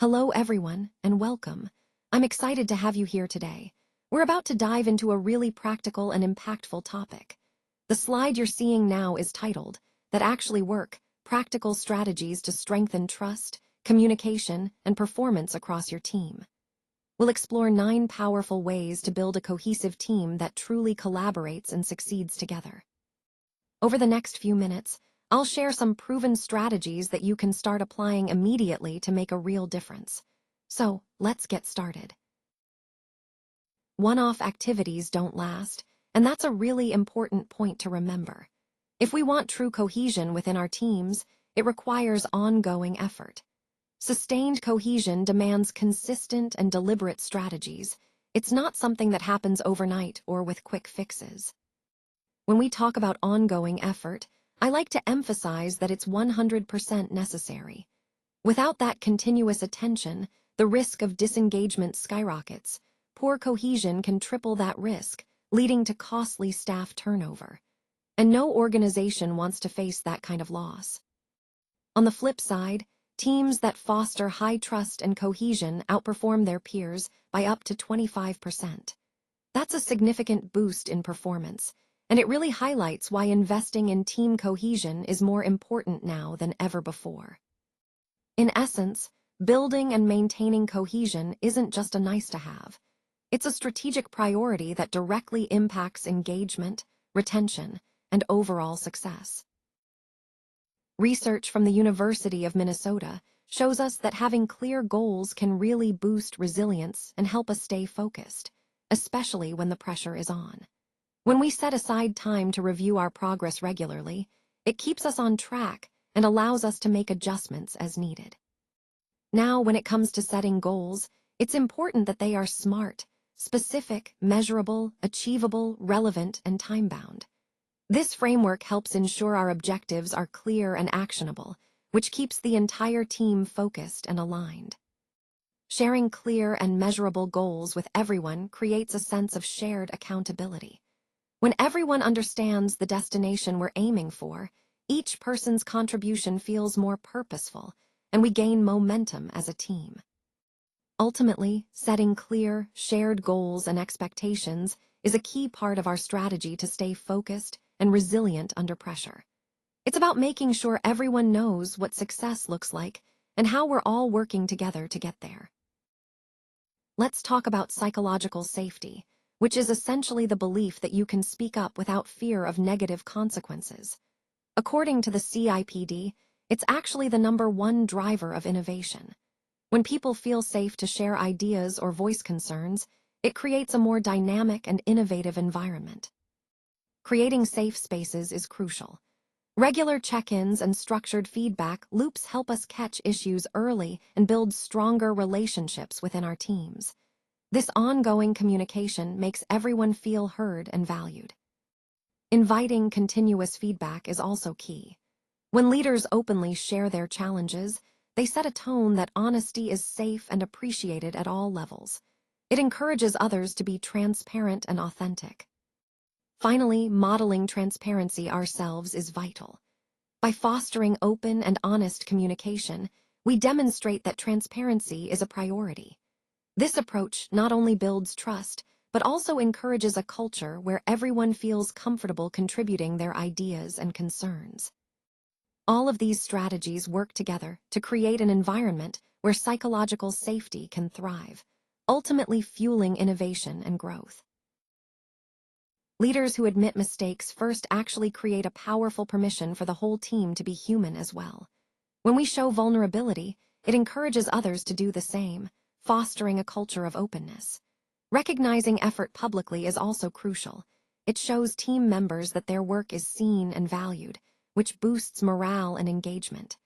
Hello everyone, and welcome. I'm excited to have you here today. We're about to dive into a really practical and impactful topic. The slide you're seeing now is titled, That Actually Work, Practical Strategies to Strengthen Trust, Communication, and Performance Across Your Team. We'll explore 9 powerful ways to build a cohesive team that truly collaborates and succeeds together. Over the next few minutes, I'll share some proven strategies that you can start applying immediately to make a real difference. So, let's get started. One-off activities don't last, and that's a really important point to remember. If we want true cohesion within our teams, it requires ongoing effort. Sustained cohesion demands consistent and deliberate strategies. It's not something that happens overnight or with quick fixes. When we talk about ongoing effort, I like to emphasize that it's 100% necessary. Without that continuous attention, the risk of disengagement skyrockets. Poor cohesion can triple that risk, leading to costly staff turnover. And no organization wants to face that kind of loss. On the flip side, teams that foster high trust and cohesion outperform their peers by up to 25%. That's a significant boost in performance, and it really highlights why investing in team cohesion is more important now than ever before. In essence, building and maintaining cohesion isn't just a nice-to-have. It's a strategic priority that directly impacts engagement, retention, and overall success. Research from the University of Minnesota shows us that having clear goals can really boost resilience and help us stay focused, especially when the pressure is on. When we set aside time to review our progress regularly, it keeps us on track and allows us to make adjustments as needed. Now, when it comes to setting goals, it's important that they are smart, specific, measurable, achievable, relevant, and time-bound. This framework helps ensure our objectives are clear and actionable, which keeps the entire team focused and aligned. Sharing clear and measurable goals with everyone creates a sense of shared accountability. When everyone understands the destination we're aiming for, each person's contribution feels more purposeful, and we gain momentum as a team. Ultimately, setting clear, shared goals and expectations is a key part of our strategy to stay focused and resilient under pressure. It's about making sure everyone knows what success looks like and how we're all working together to get there. Let's talk about psychological safety, which is essentially the belief that you can speak up without fear of negative consequences. According to the CIPD, it's actually the #1 driver of innovation. When people feel safe to share ideas or voice concerns, it creates a more dynamic and innovative environment. Creating safe spaces is crucial. Regular check-ins and structured feedback loops help us catch issues early and build stronger relationships within our teams. This ongoing communication makes everyone feel heard and valued. Inviting continuous feedback is also key. When leaders openly share their challenges, they set a tone that honesty is safe and appreciated at all levels. It encourages others to be transparent and authentic. Finally, modeling transparency ourselves is vital. By fostering open and honest communication, we demonstrate that transparency is a priority. This approach not only builds trust, but also encourages a culture where everyone feels comfortable contributing their ideas and concerns. All of these strategies work together to create an environment where psychological safety can thrive, ultimately fueling innovation and growth. Leaders who admit mistakes first actually create a powerful permission for the whole team to be human as well. When we show vulnerability, it encourages others to do the same, fostering a culture of openness. Recognizing effort publicly is also crucial. It shows team members that their work is seen and valued, which boosts morale and engagement.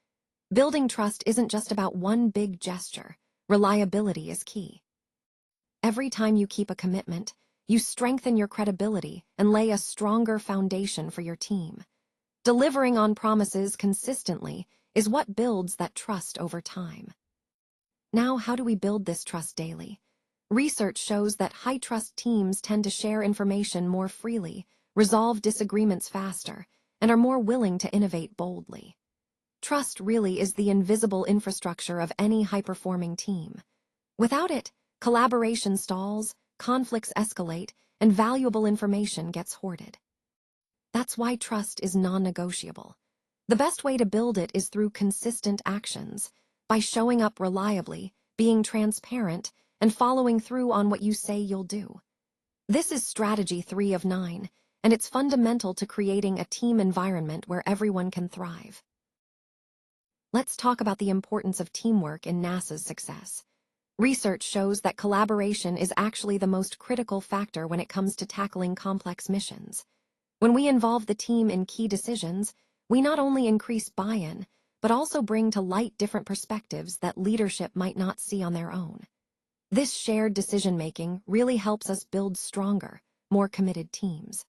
Building trust isn't just about one big gesture. Reliability is key. Every time you keep a commitment, you strengthen your credibility and lay a stronger foundation for your team. Delivering on promises consistently is what builds that trust over time. Now, how do we build this trust daily? Research shows that high-trust teams tend to share information more freely, resolve disagreements faster, and are more willing to innovate boldly. Trust really is the invisible infrastructure of any high-performing team. Without it, collaboration stalls, conflicts escalate, and valuable information gets hoarded. That's why trust is non-negotiable. The best way to build it is through consistent actions, by showing up reliably, being transparent, and following through on what you say you'll do. This is strategy 3 of 9, and it's fundamental to creating a team environment where everyone can thrive. Let's talk about the importance of teamwork in NASA's success. Research shows that collaboration is actually the most critical factor when it comes to tackling complex missions. When we involve the team in key decisions, we not only increase buy-in, but also bring to light different perspectives that leadership might not see on their own. This shared decision-making really helps us build stronger, more committed teams.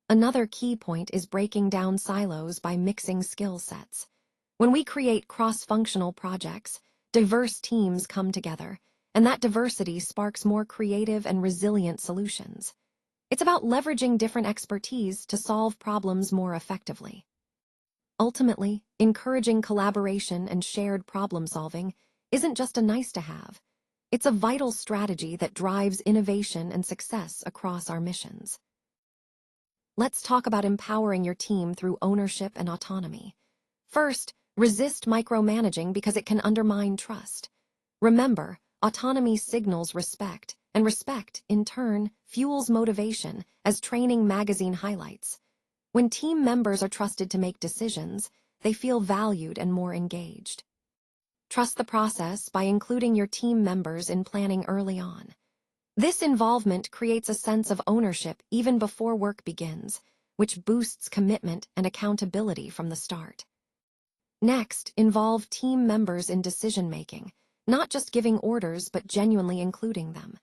Another key point is breaking down silos by mixing skill sets. When we create cross-functional projects, diverse teams come together, and that diversity sparks more creative and resilient solutions. It's about leveraging different expertise to solve problems more effectively. Ultimately, encouraging collaboration and shared problem-solving isn't just a nice-to-have. It's a vital strategy that drives innovation and success across our missions. Let's talk about empowering your team through ownership and autonomy. First, resist micromanaging because it can undermine trust. Remember, autonomy signals respect, and respect, in turn, fuels motivation, as Training magazine highlights. When team members are trusted to make decisions, they feel valued and more engaged. Trust the process by including your team members in planning early on. This involvement creates a sense of ownership even before work begins, which boosts commitment and accountability from the start. Next, involve team members in decision-making, not just giving orders but genuinely including them.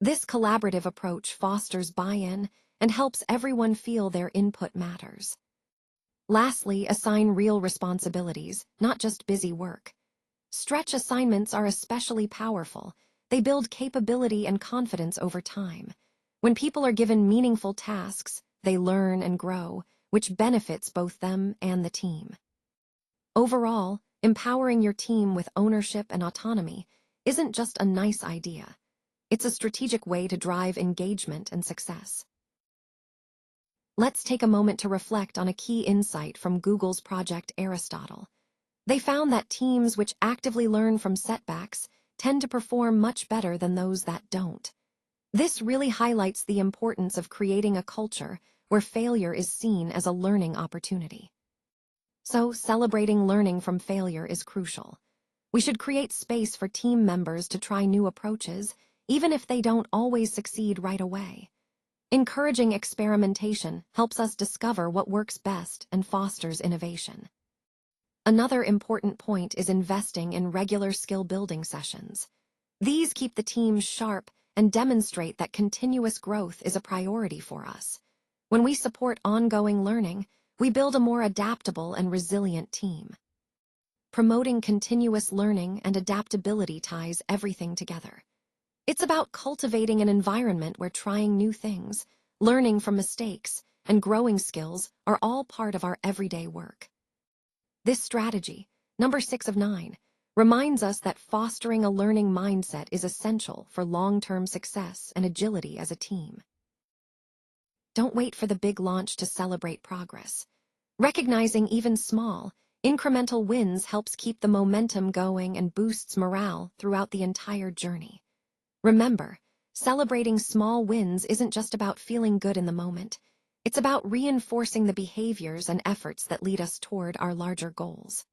This collaborative approach fosters buy-in and helps everyone feel their input matters. Lastly, assign real responsibilities, not just busy work. Stretch assignments are especially powerful. They build capability and confidence over time. When people are given meaningful tasks, they learn and grow, which benefits both them and the team. Overall, empowering your team with ownership and autonomy isn't just a nice idea. It's a strategic way to drive engagement and success. Let's take a moment to reflect on a key insight from Google's Project Aristotle. They found that teams which actively learn from setbacks tend to perform much better than those that don't. This really highlights the importance of creating a culture where failure is seen as a learning opportunity. So, celebrating learning from failure is crucial. We should create space for team members to try new approaches, even if they don't always succeed right away. Encouraging experimentation helps us discover what works best and fosters innovation. Another important point is investing in regular skill-building sessions. These keep the team sharp and demonstrate that continuous growth is a priority for us. When we support ongoing learning, we build a more adaptable and resilient team. Promoting continuous learning and adaptability ties everything together. It's about cultivating an environment where trying new things, learning from mistakes, and growing skills are all part of our everyday work. This strategy, number 6 of 9, reminds us that fostering a learning mindset is essential for long-term success and agility as a team. Don't wait for the big launch to celebrate progress. Recognizing even small, incremental wins helps keep the momentum going and boosts morale throughout the entire journey. Remember, celebrating small wins isn't just about feeling good in the moment. It's about reinforcing the behaviors and efforts that lead us toward our larger goals.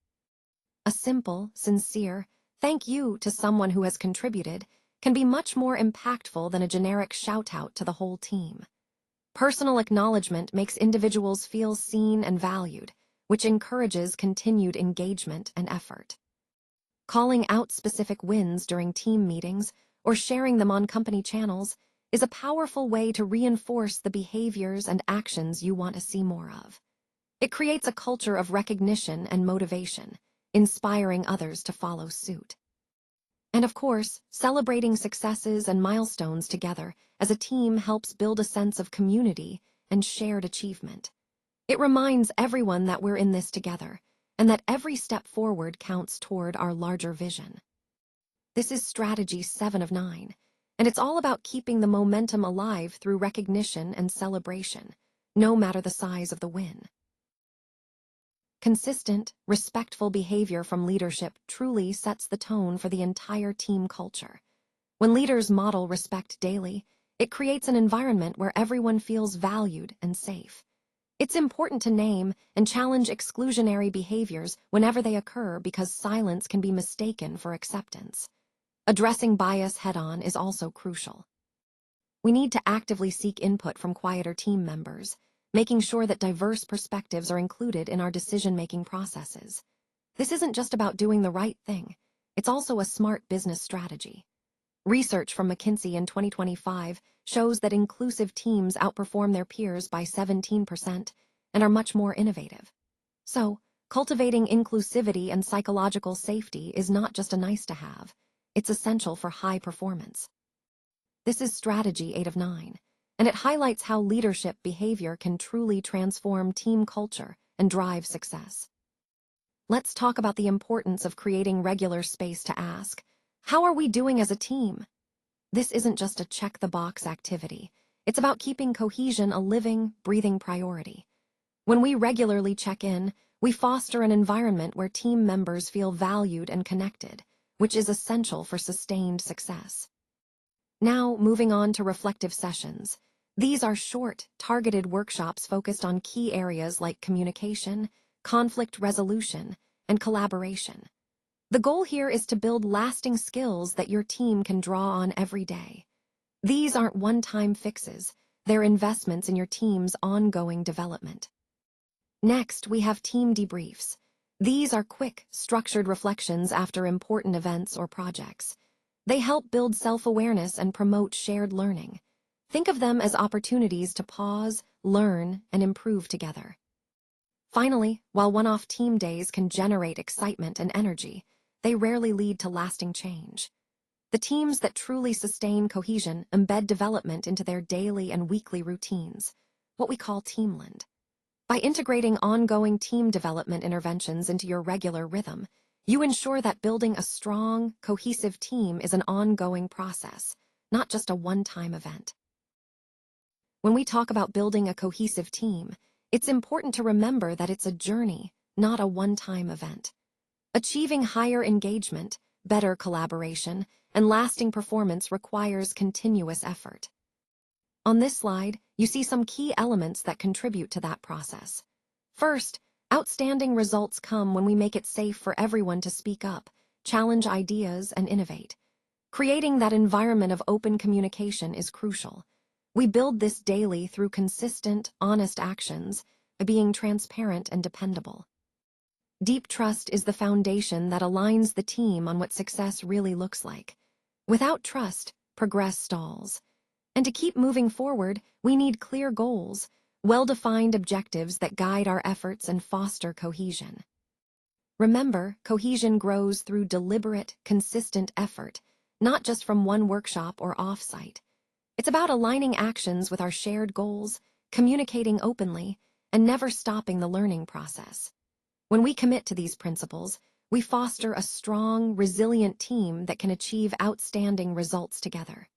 A simple, sincere, thank you to someone who has contributed can be much more impactful than a generic shout-out to the whole team. Personal acknowledgement makes individuals feel seen and valued, which encourages continued engagement and effort. Calling out specific wins during team meetings or sharing them on company channels is a powerful way to reinforce the behaviors and actions you want to see more of. It creates a culture of recognition and motivation, inspiring others to follow suit. And of course, celebrating successes and milestones together as a team helps build a sense of community and shared achievement. It reminds everyone that we're in this together, and that every step forward counts toward our larger vision. This is strategy 7 of 9, and it's all about keeping the momentum alive through recognition and celebration, no matter the size of the win. Consistent, respectful behavior from leadership truly sets the tone for the entire team culture. When leaders model respect daily, it creates an environment where everyone feels valued and safe. It's important to name and challenge exclusionary behaviors whenever they occur because silence can be mistaken for acceptance. Addressing bias head-on is also crucial. We need to actively seek input from quieter team members, making sure that diverse perspectives are included in our decision-making processes. This isn't just about doing the right thing, it's also a smart business strategy. Research from McKinsey in 2025 shows that inclusive teams outperform their peers by 17% and are much more innovative. So, cultivating inclusivity and psychological safety is not just a nice-to-have, it's essential for high performance. This is strategy 8 of 9, and it highlights how leadership behavior can truly transform team culture and drive success. Let's talk about the importance of creating regular space to ask, how are we doing as a team? This isn't just a check-the-box activity. It's about keeping cohesion a living, breathing priority. When we regularly check in, we foster an environment where team members feel valued and connected, which is essential for sustained success. Now, moving on to reflective sessions. These are short, targeted workshops focused on key areas like communication, conflict resolution, and collaboration. The goal here is to build lasting skills that your team can draw on every day. These aren't one-time fixes, they're investments in your team's ongoing development. Next, we have team debriefs. These are quick, structured reflections after important events or projects. They help build self-awareness and promote shared learning. Think of them as opportunities to pause, learn, and improve together. Finally, while one-off team days can generate excitement and energy, they rarely lead to lasting change. The teams that truly sustain cohesion embed development into their daily and weekly routines, what we call Teamland. By integrating ongoing team development interventions into your regular rhythm, you ensure that building a strong, cohesive team is an ongoing process, not just a one-time event. When we talk about building a cohesive team, it's important to remember that it's a journey, not a one-time event. Achieving higher engagement, better collaboration, and lasting performance requires continuous effort. On this slide, you see some key elements that contribute to that process. First, outstanding results come when we make it safe for everyone to speak up, challenge ideas, and innovate. Creating that environment of open communication is crucial. We build this daily through consistent, honest actions, by being transparent and dependable. Deep trust is the foundation that aligns the team on what success really looks like. Without trust, progress stalls. And to keep moving forward, we need clear goals, well-defined objectives that guide our efforts and foster cohesion. Remember, cohesion grows through deliberate, consistent effort, not just from one workshop or off-site. It's about aligning actions with our shared goals, communicating openly, and never stopping the learning process. When we commit to these principles, we foster a strong, resilient team that can achieve outstanding results together.